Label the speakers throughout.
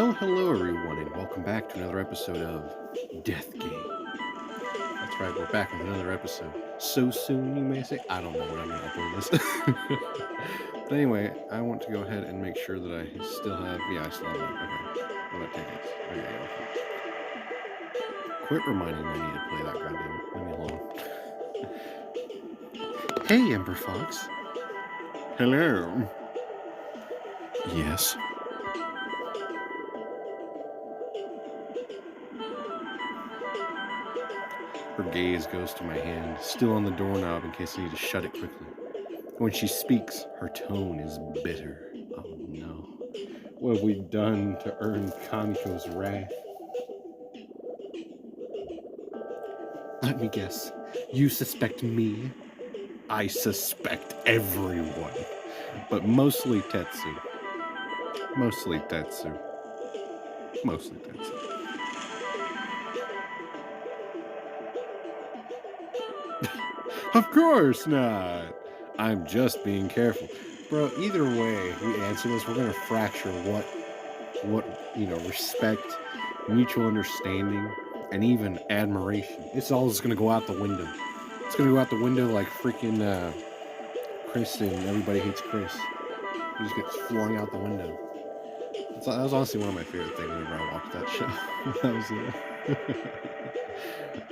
Speaker 1: Well, hello everyone, and welcome back to another episode of Death Game. That's right, we're back with another episode. So soon, you may say. I don't know when I'm going to upload this. But anyway, I want to go ahead and make sure that I still have... Yeah, I still have it. Okay. What about tickets? Okay, yeah. Quit reminding me I need to play that, goddammit. Leave me alone. Hey, Emberfox. Hello. Yes. Her gaze goes to my hand, still on the doorknob in case I need to shut it quickly. When she speaks, her tone is bitter. Oh no. What have we done to earn Kamiko's wrath? Let me guess. You suspect me? I suspect everyone. But mostly Tetsu. Mostly Tetsu. Mostly Tetsu. Of course not. I'm just being careful. Bro, either way we answer this, we're going to fracture respect, mutual understanding, and even admiration. It's all just going to go out the window. It's going to go out the window like freaking Chris and Everybody Hates Chris. He just gets flung out the window. That was honestly one of my favorite things whenever I watched that show. That was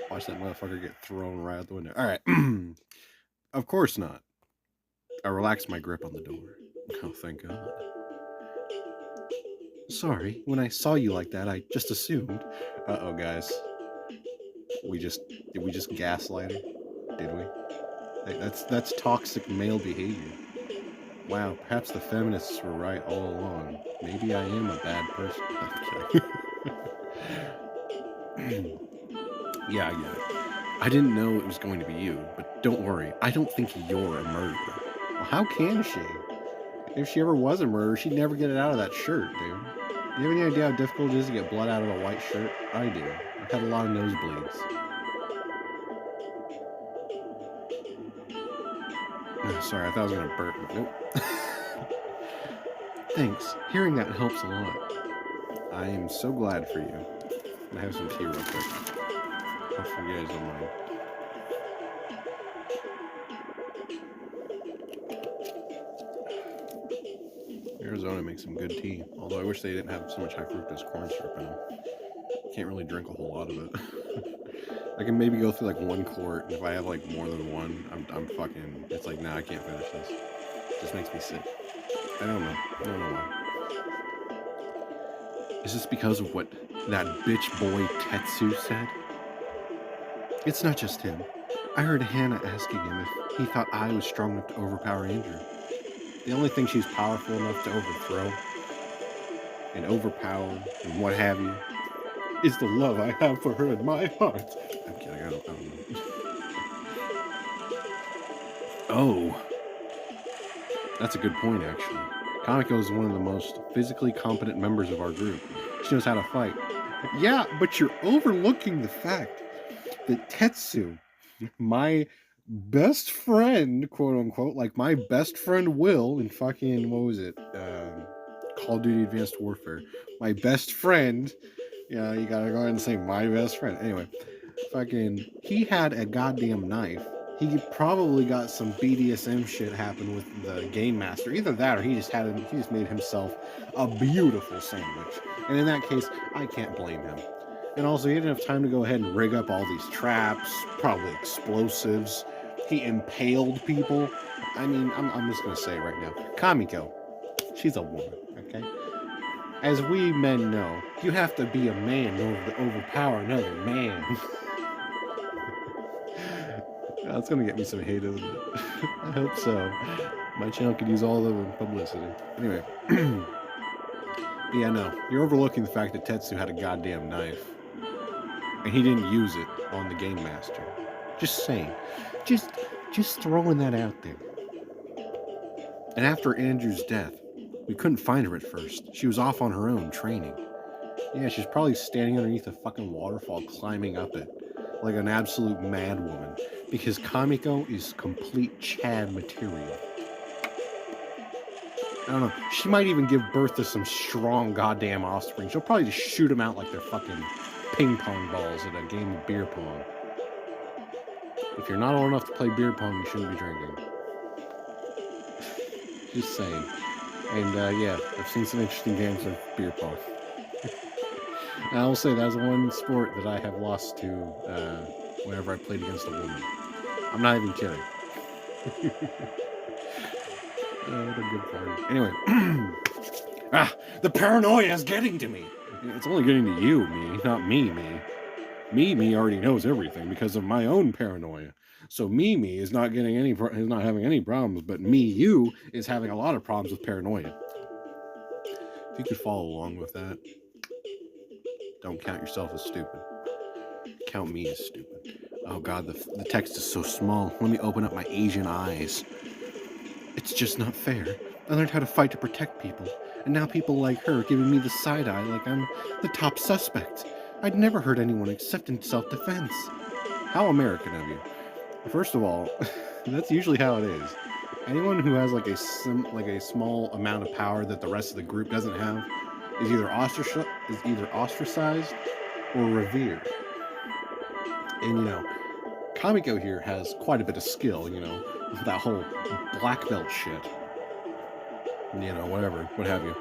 Speaker 1: watch that motherfucker get thrown right out the window. All right. Of course not. I relaxed my grip on the door. Oh, thank God. Sorry, when I saw you like that, I just assumed. Uh-oh, guys. Did we just gaslight her? Did we? That's toxic male behavior. Wow, perhaps the feminists were right all along. Maybe I am a bad person. Yeah, I get it. I didn't know it was going to be you, but don't worry. I don't think you're a murderer. Well, how can she? If she ever was a murderer, she'd never get it out of that shirt, dude. Do you have any idea how difficult it is to get blood out of a white shirt? I do. I've had a lot of nosebleeds. Oh, sorry, I thought I was going to burp. Nope. Thanks. Hearing that helps a lot. I am so glad for you. I have some tea real quick. Hopefully you guys don't mind. Arizona makes some good tea. Although I wish they didn't have so much high fructose corn syrup in them. Can't really drink a whole lot of it. I can maybe go through like one quart, and if I have like more than one, I'm fucking... It's like, nah, I can't finish this. It just makes me sick. I don't know. I don't know why. Is this because of what that bitch boy Tetsu said? It's not just him. I heard Hannah asking him if he thought I was strong enough to overpower Andrew. The only thing she's powerful enough to overthrow and overpower and what have you is the love I have for her in my heart. I'm kidding, I don't know. Oh. That's a good point, actually. Kamiko is one of the most physically competent members of our group. She knows how to fight. Yeah, but you're overlooking the fact that Tetsu, my best friend, quote unquote, like my best friend Will in fucking, what was it? Call of Duty Advanced Warfare. My best friend, yeah, you gotta go ahead and say my best friend. Anyway, fucking, he had a goddamn knife. He probably got some BDSM shit happen with the game master. Either that or he just made himself a beautiful sandwich. And in that case, I can't blame him. And also, he didn't have time to go ahead and rig up all these traps, probably explosives. He impaled people. I mean, I'm just going to say it right now. Kamiko, she's a woman, okay? As we men know, you have to be a man in order to overpower another man. That's going to get me some hate, isn't it? I hope so. My channel could use all the publicity. Anyway. Yeah, no. You're overlooking the fact that Tetsu had a goddamn knife. And he didn't use it on the Game Master. Just saying. Just throwing that out there. And after Andrew's death, we couldn't find her at first. She was off on her own, training. Yeah, she's probably standing underneath a fucking waterfall, climbing up it. Like an absolute mad woman. Because Kamiko is complete Chad material. I don't know. She might even give birth to some strong goddamn offspring. She'll probably just shoot them out like they're fucking ping pong balls at a game of beer pong. If you're not old enough to play beer pong, you shouldn't be drinking. Just saying. And yeah, I've seen some interesting games of beer pong. I will say that's one sport that I have lost to whenever I played against a woman. I'm not even kidding. What a good party. Anyway. The paranoia is getting to me. It's only getting to you, me, not me. Me already knows everything because of my own paranoia. So me is not having any problems, but you is having a lot of problems with paranoia. If you could follow along with that, don't count yourself as stupid. Count me as stupid. Oh God, the text is so small. Let me open up my Asian eyes. It's just not fair. I learned how to fight to protect people, and now people like her giving me the side eye like I'm the top suspect. I'd never hurt anyone except in self-defense. How American of you. First of all, that's usually how it is. Anyone who has like a small amount of power that the rest of the group doesn't have is either ostracized or revered. And you know, Kamiko here has quite a bit of skill, you know, that whole black belt shit. You know, whatever, what have you.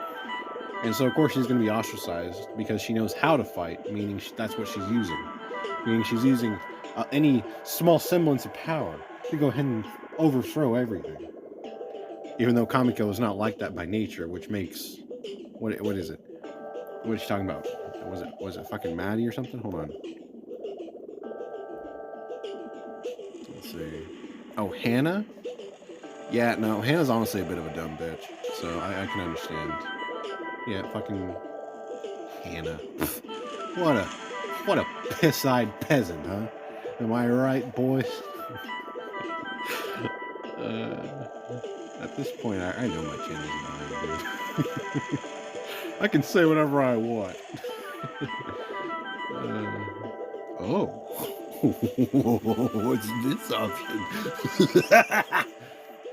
Speaker 1: And so, of course, she's going to be ostracized because she knows how to fight, meaning that's what she's using. Meaning she's using any small semblance of power to go ahead and overthrow everything. Even though Kamiko is not like that by nature, which makes... What is it? What is she talking about? Was it fucking Maddie or something? Hold on. Let's see. Oh, Hannah? Yeah, no, Hannah's honestly a bit of a dumb bitch, so I can understand. Yeah, fucking Hannah. What a piss-eyed peasant, huh? Am I right, boys? At this point, I know my chin isn't on, dude. I can say whatever I want. Oh. What's this option?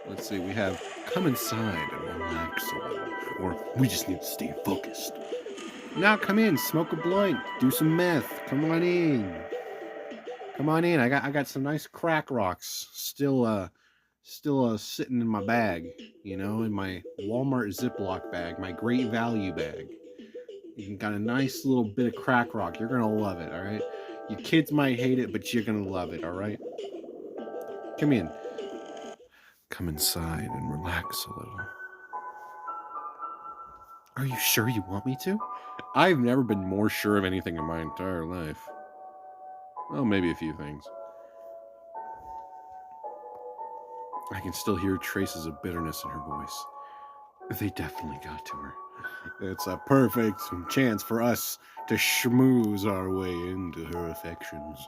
Speaker 1: Let's see, we have come inside and relax a little, or we just need to stay focused. Now come in, smoke a blunt, do some meth. Come on in. Come on in. I got some nice crack rocks still sitting in my bag, you know, in my Walmart Ziploc bag, my great value bag. You got a nice little bit of crack rock. You're gonna love it, all right? Your kids might hate it, but you're gonna love it, all right? Come in. Come inside and relax a little. Are you sure you want me to? I've never been more sure of anything in my entire life. Well, maybe a few things. I can still hear traces of bitterness in her voice. They definitely got to her. It's a perfect chance for us to schmooze our way into her affections.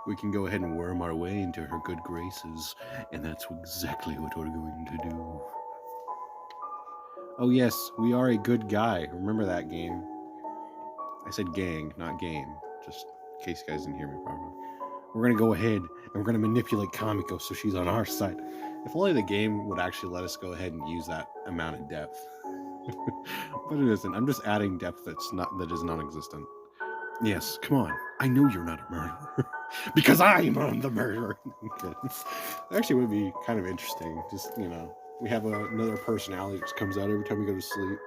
Speaker 1: We can go ahead and worm our way into her good graces, and that's exactly what we're going to do. Oh yes, we are a good guy. Remember that game. I said gang, not game. Just in case you guys didn't hear me properly. We're going to go ahead and we're going to manipulate Kamiko so she's on our side. If only the game would actually let us go ahead and use that amount of depth. But it isn't. I'm just adding depth that is non-existent. Yes, come on. I know you're not a murderer. Because I'm the murderer. Actually, it would be kind of interesting. Just, you know, we have another personality that just comes out every time we go to sleep.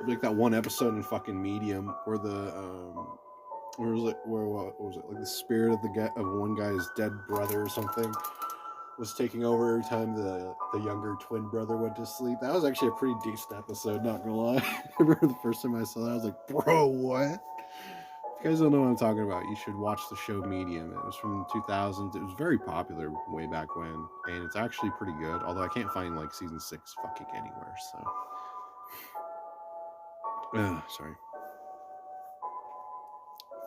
Speaker 1: Like that one episode in fucking Medium where what was it? Like the spirit of one guy's dead brother or something was taking over every time the younger twin brother went to sleep. That was actually a pretty decent episode, not gonna lie. I remember the first time I saw that, I was like, bro, what? If you guys don't know what I'm talking about, you should watch the show Medium. It was from the 2000s. It was very popular way back when, and it's actually pretty good, although I can't find like season 6 fucking anywhere, so. Sorry.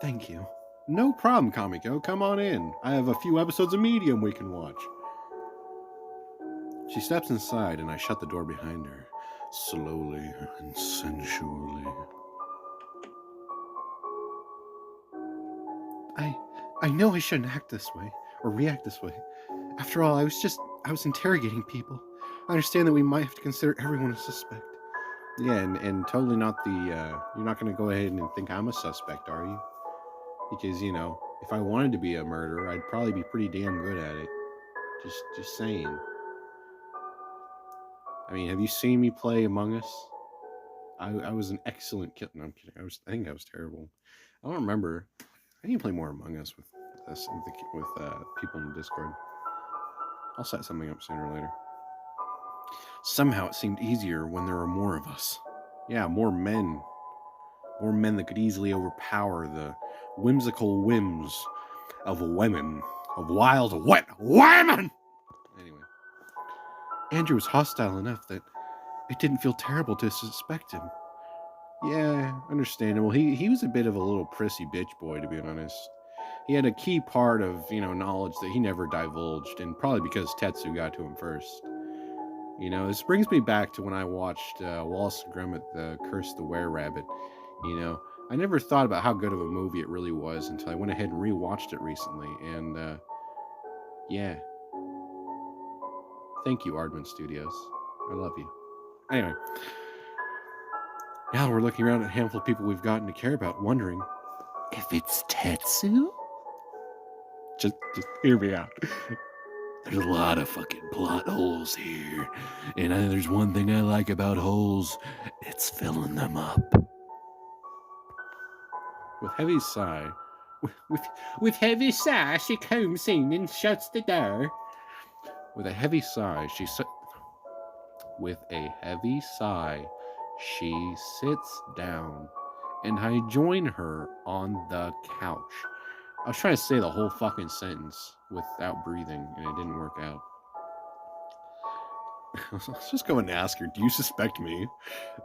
Speaker 1: Thank you. No problem, Kamiko. Come on in. I have a few episodes of Medium we can watch. She steps inside and I shut the door behind her, slowly and sensually. I know I shouldn't act this way, or react this way. After all, I was interrogating people. I understand that we might have to consider everyone a suspect. Yeah, and totally not the, you're not going to go ahead and think I'm a suspect, are you? Because, you know, if I wanted to be a murderer, I'd probably be pretty damn good at it. Just saying. I mean, have you seen me play Among Us? I was an excellent killer. No, I'm kidding. I think I was terrible. I don't remember. I need to play more Among Us with us with people in the Discord. I'll set something up sooner or later. Somehow it seemed easier when there were more of us. Yeah, more men. More men that could easily overpower the whimsical whims of women. Of wild wet women! Anyway. Andrew was hostile enough that it didn't feel terrible to suspect him. Yeah, understandable. He was a bit of a little prissy bitch boy, to be honest. He had a key part of, you know, knowledge that he never divulged, and probably because Tetsu got to him first. You know, this brings me back to when I watched Wallace and Gromit, The Curse of the Were-Rabbit. You know, I never thought about how good of a movie it really was until I went ahead and rewatched it recently, and, yeah. Thank you, Aardman Studios. I love you. Anyway. Now we're looking around at a handful of people we've gotten to care about, wondering if it's Tetsu? Just hear me out. There's a lot of fucking plot holes here. And there's one thing I like about holes. It's filling them up. With heavy sigh. With heavy sigh, she comes in and shuts the door. With a heavy sigh, she sits down, and I join her on the couch. I was trying to say the whole fucking sentence without breathing, and it didn't work out. Let's just go and ask her, do you suspect me?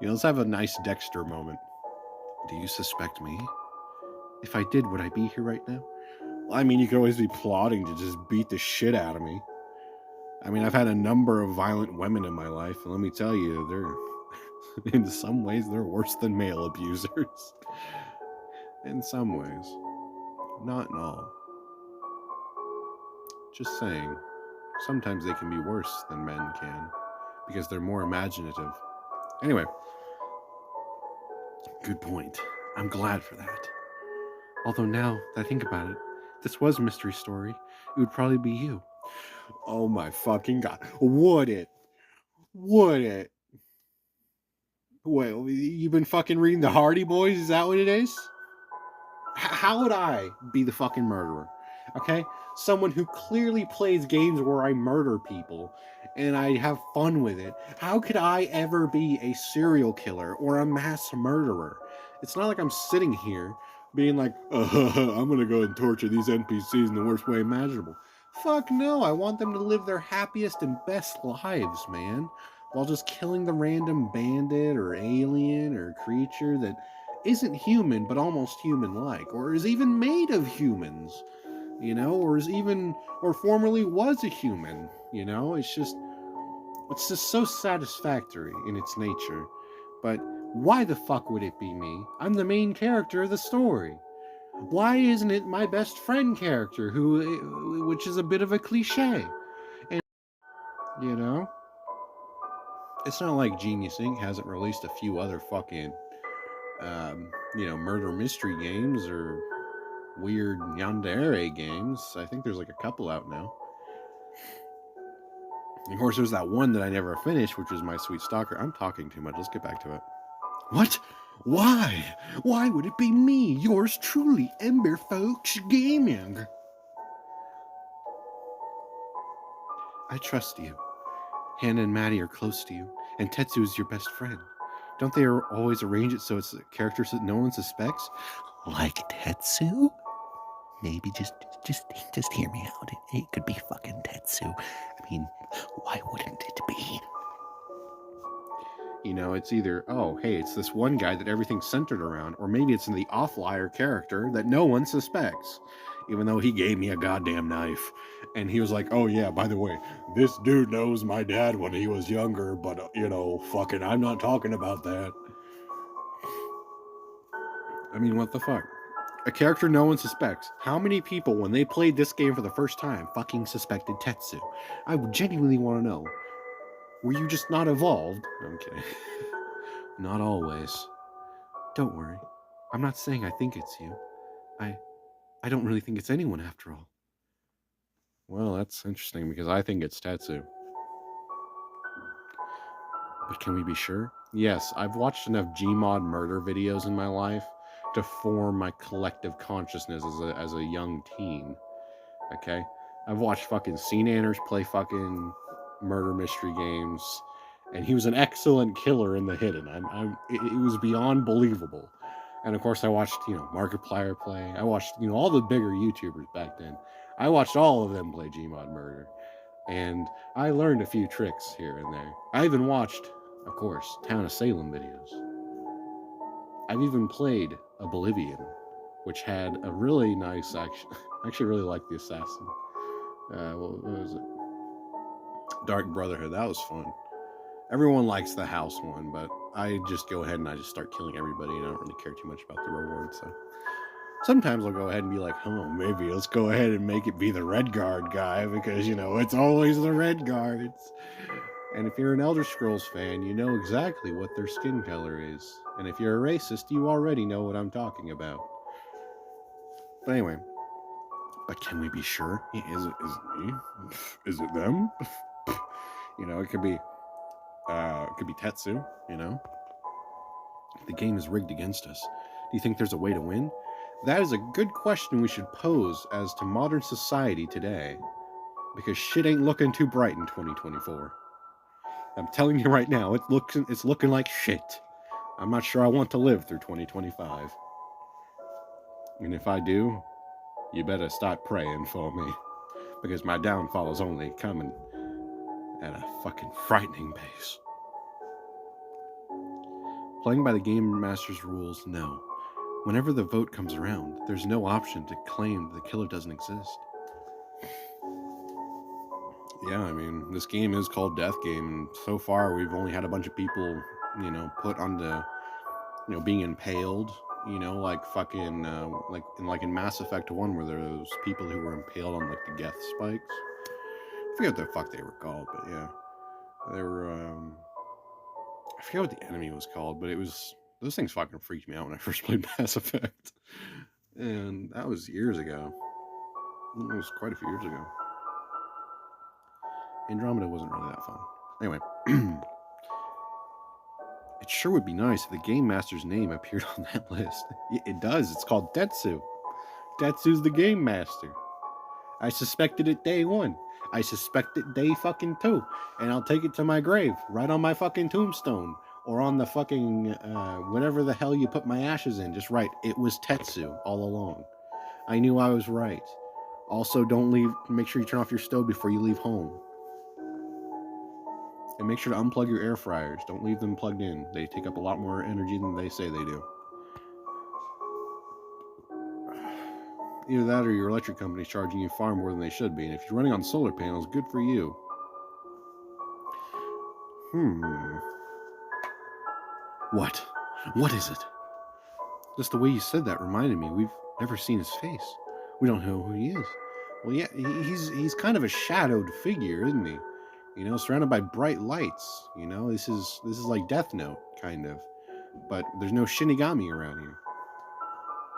Speaker 1: You know, let's have a nice Dexter moment. Do you suspect me? If I did, would I be here right now? Well, I mean, you could always be plotting to just beat the shit out of me. I mean, I've had a number of violent women in my life, and let me tell you, they're, in some ways, they're worse than male abusers. In some ways. Not in all. Just saying, sometimes they can be worse than men can, because they're more imaginative. Anyway, good point. I'm glad for that. Although now that I think about it, if this was a mystery story, it would probably be you. Oh my fucking god. Would it? Would it? Wait, you've been fucking reading the Hardy Boys? Is that what it is? How would I be the fucking murderer? Okay? Someone who clearly plays games where I murder people and I have fun with it. How could I ever be a serial killer or a mass murderer? It's not like I'm sitting here being like, I'm gonna go and torture these NPCs in the worst way imaginable. Fuck no, I want them to live their happiest and best lives, man. While just killing the random bandit or alien or creature that isn't human but almost human-like, or is even made of humans, you know, or formerly was a human, you know. It's just so satisfactory in its nature. But why the fuck would it be me? I'm the main character of the story. Why isn't it my best friend character, which is a bit of a cliche? And, you know, it's not like Genius Inc. hasn't released a few other fucking, you know, murder mystery games or weird yandere games. I think there's like a couple out now. And of course, there's that one that I never finished, which was My Sweet Stalker. I'm talking too much. Let's get back to it. What? Why? Why would it be me, yours truly, Emberfox Gaming? I trust you. Hannah and Maddie are close to you, and Tetsu is your best friend. Don't they always arrange it so it's characters that no one suspects? Like Tetsu? Maybe just hear me out. It could be fucking Tetsu. I mean, why wouldn't it be? You know, it's either, oh, hey, it's this one guy that everything's centered around, or maybe it's the off-liar character that no one suspects, even though he gave me a goddamn knife. And he was like, oh yeah, by the way, this dude knows my dad when he was younger, but, you know, fucking, I'm not talking about that. I mean, what the fuck? A character no one suspects. How many people, when they played this game for the first time, fucking suspected Tetsu? I genuinely want to know. Were you just not evolved? No, I'm kidding. Not always. Don't worry. I'm not saying I think it's you. I don't really think it's anyone after all. Well, that's interesting because I think it's Tetsu. But can we be sure? Yes, I've watched enough Gmod murder videos in my life to form my collective consciousness as a young teen. Okay? I've watched fucking Scene Anners play fucking murder mystery games, and he was an excellent killer in The Hidden. It was beyond believable. And of course, I watched, Markiplier play. I watched, all the bigger YouTubers back then. I watched all of them play Gmod murder. And I learned a few tricks here and there. I even watched, of course, Town of Salem videos. I've even played Oblivion, which had a really nice action. I actually really liked the assassin. What was it? Dark Brotherhood. That was fun. Everyone likes the house one, but I just go ahead and I just start killing everybody, and I don't really care too much about the reward. So sometimes I'll go ahead and be like, oh, maybe let's go ahead and make it be the Red Guard guy, because, it's always the Red Guards. And if you're an Elder Scrolls fan, you know exactly what their skin color is. And if you're a racist, you already know what I'm talking about. But anyway, but can we be sure? Is it me? Is it them? It could be Tetsu, The game is rigged against us. Do you think there's a way to win? That is a good question we should pose as to modern society today. Because shit ain't looking too bright in 2024. I'm telling you right now, it's looking like shit. I'm not sure I want to live through 2025. And if I do, you better start praying for me. Because my downfall is only coming at a fucking frightening pace. Playing by the Game Master's rules, no. Whenever the vote comes around, there's no option to claim the killer doesn't exist. Yeah, I mean, this game is called Death Game, and so far we've only had a bunch of people, put on the, being impaled, like fucking, like in Mass Effect 1, where there was people who were impaled on, like, the Geth spikes. I forget what the fuck they were called, but yeah. They were, I forget what the enemy was called, but those things fucking freaked me out when I first played Mass Effect. And that was years ago. It was quite a few years ago. Andromeda wasn't really that fun. Anyway. It sure would be nice if the Game Master's name appeared on that list. It does. It's called Tetsu. Tetsu's the Game Master. I suspected it day one. I suspect it day fucking 2. And I'll take it to my grave. Right on my fucking tombstone. Or on the fucking, whatever the hell you put my ashes in. Just write, it was Tetsu all along. I knew I was right. Also, make sure you turn off your stove before you leave home. And make sure to unplug your air fryers. Don't leave them plugged in. They take up a lot more energy than they say they do. Either that or your electric company's charging you far more than they should be. And if you're running on solar panels, good for you. What? What is it? Just the way you said that reminded me. We've never seen his face. We don't know who he is. Well, yeah, he's kind of a shadowed figure, isn't he? Surrounded by bright lights. This is like Death Note, kind of. But there's no Shinigami around here.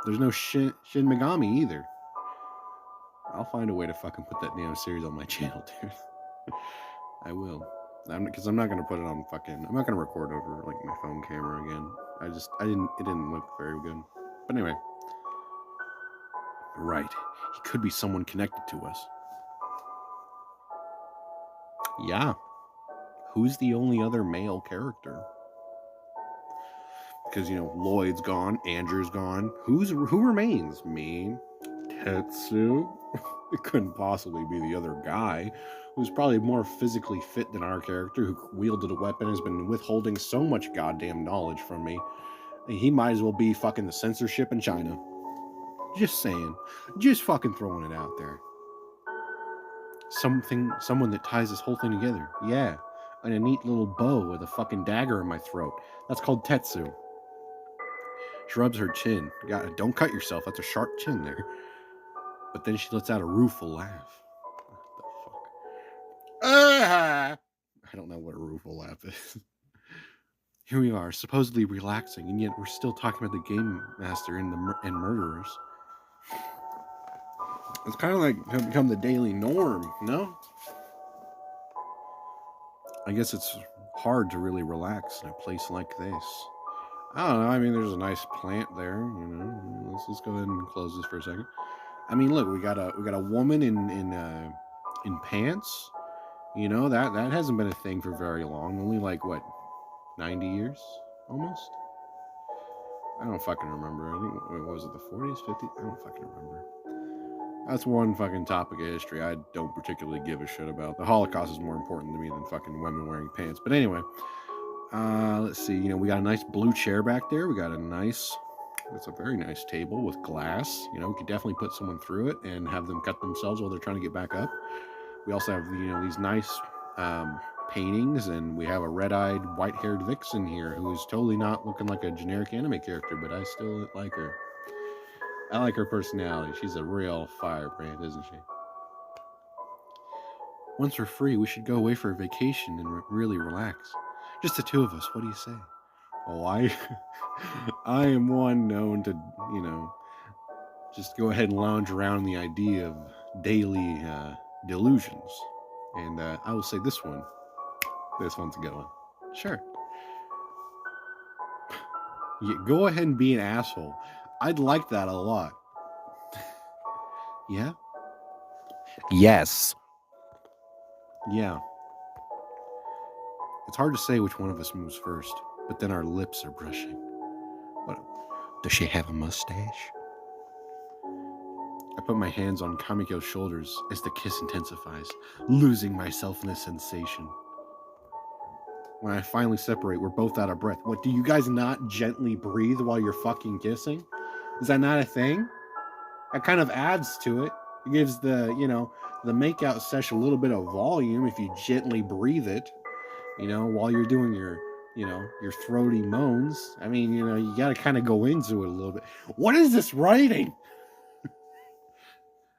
Speaker 1: There's no Shin Megami either. I'll find a way to fucking put that damn series on my channel, dude. I will. Because I'm not gonna put it on fucking. I'm not gonna record over like my phone camera again. It didn't look very good. But anyway. Right. He could be someone connected to us. Yeah. Who's the only other male character? Because, Lloyd's gone, Andrew's gone. Who remains? Me? Tetsu? It couldn't possibly be the other guy, who's probably more physically fit than our character, who wielded a weapon and has been withholding so much goddamn knowledge from me. He might as well be fucking the censorship in China. Just saying. Just fucking throwing it out there. Someone that ties this whole thing together. Yeah. And a neat little bow with a fucking dagger in my throat. That's called Tetsu. She rubs her chin. Don't cut yourself. That's a sharp chin there. But then she lets out a rueful laugh. What the fuck? I don't know what a rueful laugh is. Here we are, supposedly relaxing, and yet we're still talking about the game master and and murderers. It's kind of like become the daily norm, no? I guess it's hard to really relax in a place like this. I don't know. I mean, there's a nice plant there. Let's go ahead and close this for a second. I mean, look, we got a woman in pants. That hasn't been a thing for very long. Only like what, 90 years almost. I don't fucking remember. I think what was it, the 40s, 50s? I don't fucking remember. That's one fucking topic of history I don't particularly give a shit about. The Holocaust is more important to me than fucking women wearing pants. But anyway, let's see. We got a nice blue chair back there. We got that's a very nice table with glass. We could definitely put someone through it and have them cut themselves while they're trying to get back up. We also have, these nice paintings, and we have a red-eyed, white-haired vixen here who is totally not looking like a generic anime character, but I still like her. I like her personality. She's a real firebrand, isn't she? Once we're free, we should go away for a vacation and really relax. Just the two of us. What do you say? Oh, I am one known to, just go ahead and lounge around the idea of daily delusions. And I will say this one's a good one. Sure. Yeah, go ahead and be an asshole. I'd like that a lot. Yeah? Yes. Yeah. It's hard to say which one of us moves first, but then our lips are brushing. What? Does she have a mustache? I put my hands on Kamiko's shoulders as the kiss intensifies, losing myself in the sensation. When I finally separate, we're both out of breath. What, do you guys not gently breathe while you're fucking kissing? Is that not a thing? That kind of adds to it. It gives the makeout session a little bit of volume if you gently breathe it, while you're doing your throaty moans. I mean, you got to kind of go into it a little bit. What is this writing?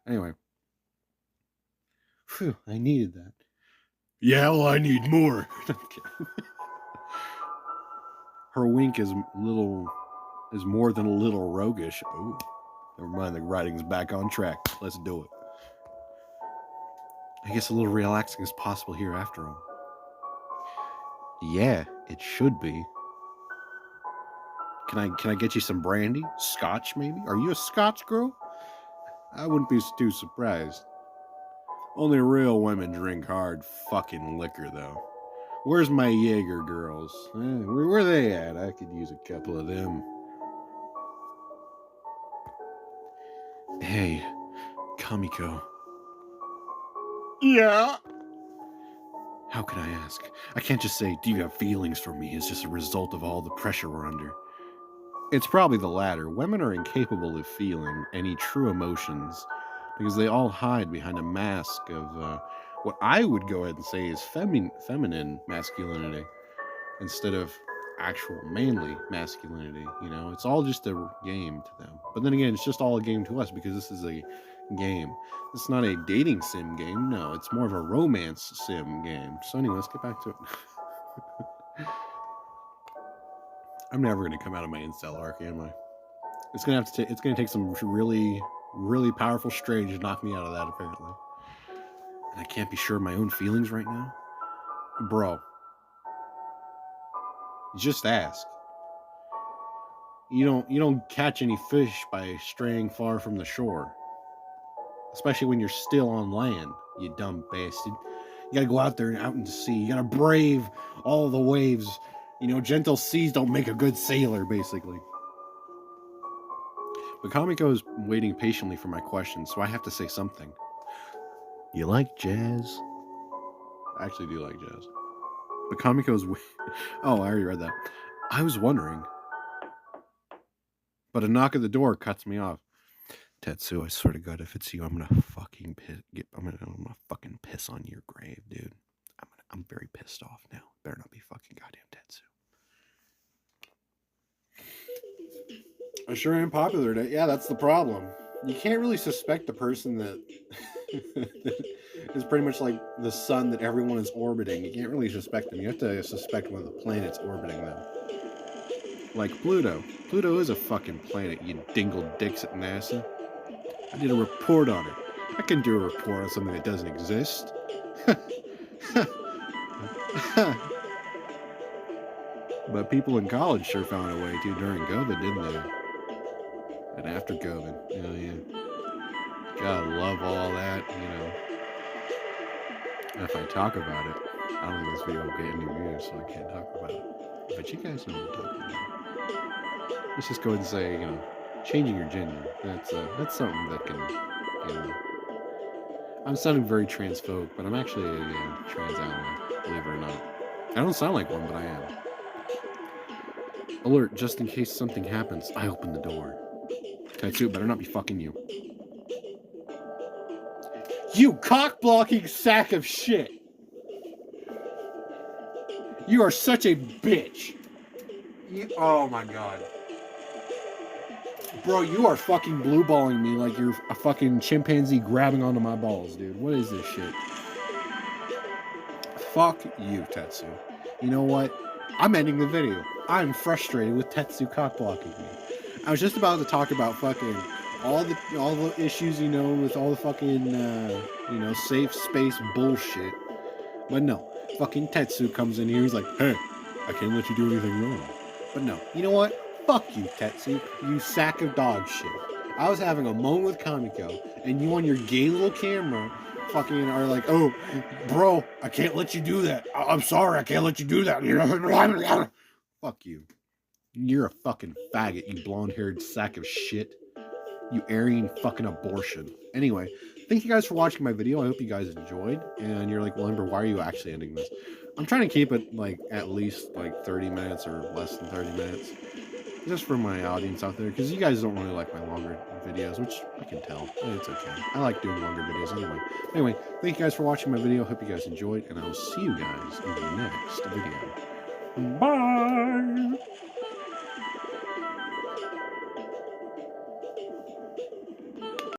Speaker 1: Anyway. Phew, I needed that. Yeah, well, I need more. Her wink is more than a little roguish. Oh, never mind, the writing's back on track. Let's do it. I guess a little relaxing is possible here after all. Yeah, it should be. Can I get you some brandy? Scotch, maybe? Are you a Scotch girl? I wouldn't be too surprised. Only real women drink hard fucking liquor, though. Where's my Jaeger girls? Where are they at? I could use a couple of them. Hey, Kamiko. Yeah? How can I ask? I can't just say, do you have feelings for me? It's just a result of all the pressure we're under. It's probably the latter. Women are incapable of feeling any true emotions because they all hide behind a mask of what I would go ahead and say is feminine masculinity instead of actual manly masculinity. It's all just a game to them. But then again, it's just all a game to us because this is a game. It's not a dating sim game. No, it's more of a romance sim game. So anyway, let's get back to it. I'm never going to come out of my incel arc, am I? It's going to take some really, really powerful strange to knock me out of that, apparently. And I can't be sure of my own feelings right now. Bro, just ask. You don't catch any fish by straying far from the shore. Especially when you're still on land, you dumb bastard. You gotta go out there and out into sea. You gotta brave all the waves. Gentle seas don't make a good sailor, basically. But Kamiko is waiting patiently for my question, so I have to say something. You like jazz? I actually do like jazz. But Kamiko's... Oh, I already read that. I was wondering. But a knock at the door cuts me off. Tetsu, I swear to God, if it's you, I'm gonna fucking piss on your grave, dude. I'm very pissed off now. Better not be fucking goddamn Tetsu. I sure am popular today. Yeah, that's the problem. You can't really suspect the person that is pretty much like the sun that everyone is orbiting. You can't really suspect them. You have to suspect one of the planets orbiting them. Like Pluto. Pluto is a fucking planet, you dingle dicks at NASA. I did a report on it. I can do a report on something that doesn't exist. But people in college sure found a way to during COVID, didn't they? And after COVID, yeah. Gotta love all that, If I talk about it, I don't think this video will get any views, so I can't talk about it. But you guys know what I'm talking about. Let's just go ahead and say, changing your gender. That's something that can, I'm sounding very transphobic, but I'm actually a trans ally, believe it or not. I don't sound like one, but I am. Alert, just in case something happens, I open the door. Tetsu, better not be fucking you. You cock-blocking sack of shit! You are such a bitch! Oh my god. Bro, you are fucking blue-balling me like you're a fucking chimpanzee grabbing onto my balls, dude. What is this shit? Fuck you, Tetsu. You know what? I'm ending the video. I'm frustrated with Tetsu cock-blocking me. I was just about to talk about fucking all the issues, with all the fucking, safe space bullshit. But no, fucking Tetsu comes in here, he's like, hey, I can't let you do anything wrong. But no, you know what? Fuck you, Tetsu, you sack of dog shit. I was having a moment with Kamiko, and you on your gay little camera fucking are like, oh, bro, I can't let you do that. I'm sorry, I can't let you do that. Fuck you. You're a fucking faggot, you blonde-haired sack of shit. You Aryan fucking abortion. Anyway, thank you guys for watching my video. I hope you guys enjoyed. And you're like, well, Ember, why are you actually ending this? I'm trying to keep it, at least, 30 minutes or less than 30 minutes. Just for my audience out there, because you guys don't really like my longer videos, which I can tell. It's okay. I like doing longer videos anyway. Anyway, thank you guys for watching my video. Hope you guys enjoyed, and I will see you guys in the next video. Bye!